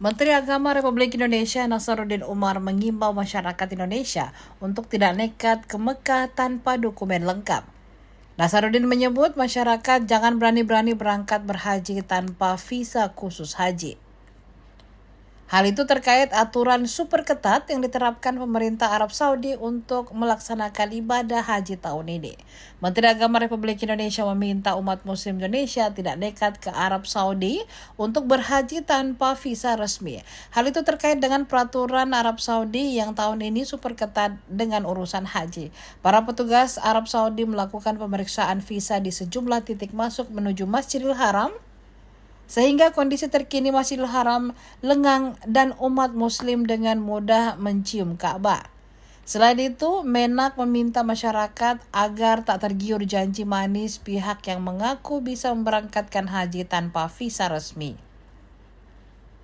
Menteri Agama Republik Indonesia Nasaruddin Umar mengimbau masyarakat Indonesia untuk tidak nekat ke Mekah tanpa dokumen lengkap. Nasaruddin menyebut masyarakat jangan berani-berani berangkat berhaji tanpa visa khusus haji. Hal itu terkait aturan super ketat yang diterapkan pemerintah Arab Saudi untuk melaksanakan ibadah haji tahun ini. Menteri Agama Republik Indonesia meminta umat Muslim Indonesia tidak nekat ke Arab Saudi untuk berhaji tanpa visa resmi. Hal itu terkait dengan peraturan Arab Saudi yang tahun ini super ketat dengan urusan haji. Para petugas Arab Saudi melakukan pemeriksaan visa di sejumlah titik masuk menuju Masjidil Haram, sehingga kondisi terkini Masjidil Haram lengang dan umat Muslim dengan mudah mencium Ka'bah. Selain itu, Menak meminta masyarakat agar tak tergiur janji manis pihak yang mengaku bisa memberangkatkan haji tanpa visa resmi.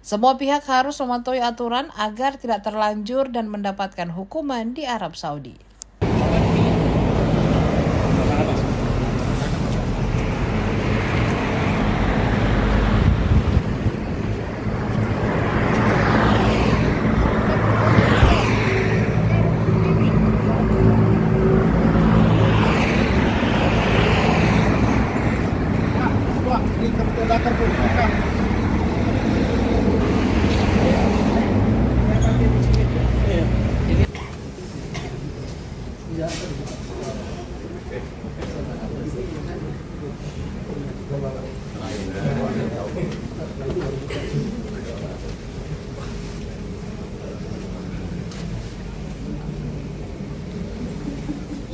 Semua pihak harus mematuhi aturan agar tidak terlanjur dan mendapatkan hukuman di Arab Saudi.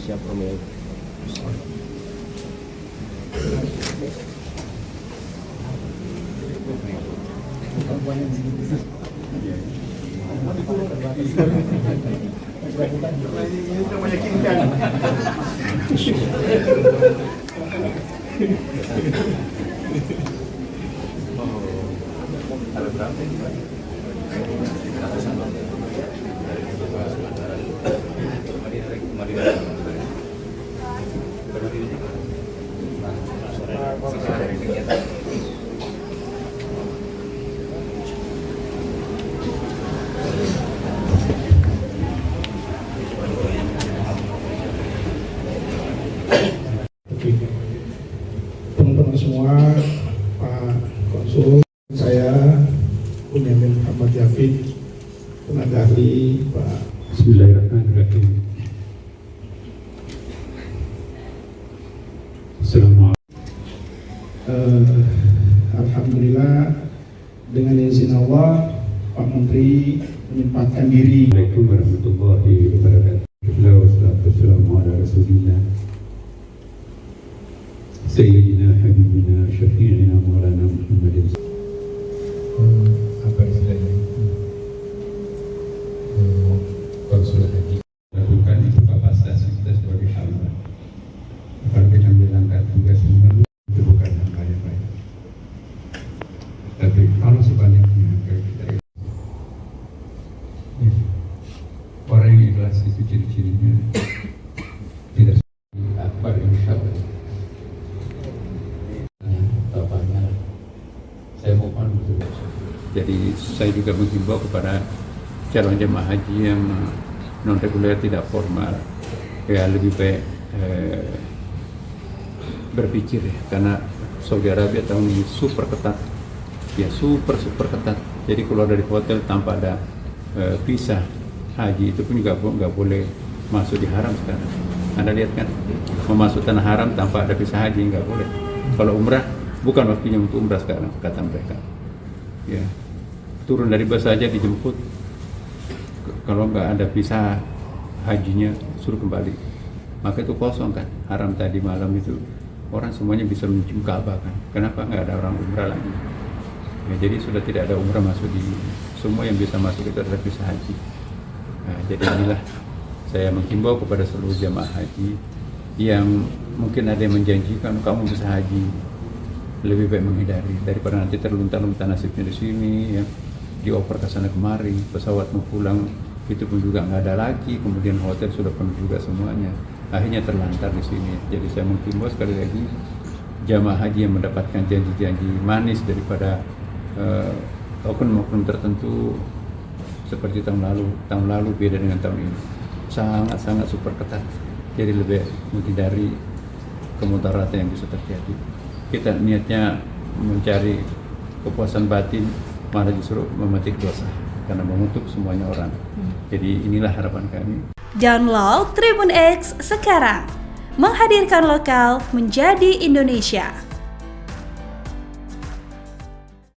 Siap Romeo. Itu meyakinkan. Ada berapa ini, Pak? Teman-teman semua, Pak Konsul, saya Bunyamin Ahmad Yafid, tenaga ahli, Pak. Bismillahirrahmanirrahim. Assalamualaikum. Alhamdulillah, dengan izin Allah, Pak Menteri menyempatkan diri. Assalamualaikum warahmatullahi wabarakatuh. Wassalamualaikum warahmatullahi wabarakatuh. Sayyidina Habibina Syafi'ina Maulana Muhammadin. Apa istilahnya? Konsul haji Lakukan itu kapasitas kita sebagai hamba. Kalau kita menjalankan tugas ini itu bukan hamba yang baik. Tapi kalau sebaliknya kita orang yang ikhlas itu ciri-cirinya tidak akbar insya Allah. Saya mohon betul. Jadi saya juga menghimbau kepada calon jemaah haji yang non reguler tidak formal, ya lebih baik berpikir ya, karena Saudi Arabia tahun ini super ketat, ya super ketat. Jadi keluar dari hotel tanpa ada visa haji itu pun juga nggak boleh masuk di haram sekarang. Anda lihat kan, memasuk tanah haram tanpa ada visa haji nggak boleh. Kalau umrah bukan waktunya untuk umrah sekarang, kata mereka. Ya, turun dari bus saja dijemput. Kalau nggak ada visa hajinya suruh kembali. Maka itu kosong kan, haram tadi malam itu orang semuanya bisa mencium Ka'bah kan. Kenapa nggak ada orang umrah lagi? Ya, jadi sudah tidak ada umrah masuk di semua yang bisa masuk itu adalah visa haji. Nah, jadi inilah saya menghimbau kepada seluruh jamaah haji yang mungkin ada yang menjanjikan kamu bisa haji, lebih baik menghindari daripada nanti terlunta-lunta nasibnya di sini ya, dioper ke sana kemari, pesawat mau pulang itu pun juga nggak ada lagi, kemudian hotel sudah penuh juga semuanya, akhirnya terlantar di sini. Jadi saya menghimbau sekali lagi jamaah haji yang mendapatkan janji-janji manis daripada oknum-oknum tertentu seperti tahun lalu beda dengan tahun ini, sangat super ketat, jadi lebih menghindari kemudaratan yang bisa terjadi. Kita niatnya mencari kepuasan batin, malah justru memetik dosa karena mengutuk semuanya orang. Jadi inilah harapan kami. Download Tribun X sekarang, menghadirkan lokal menjadi Indonesia.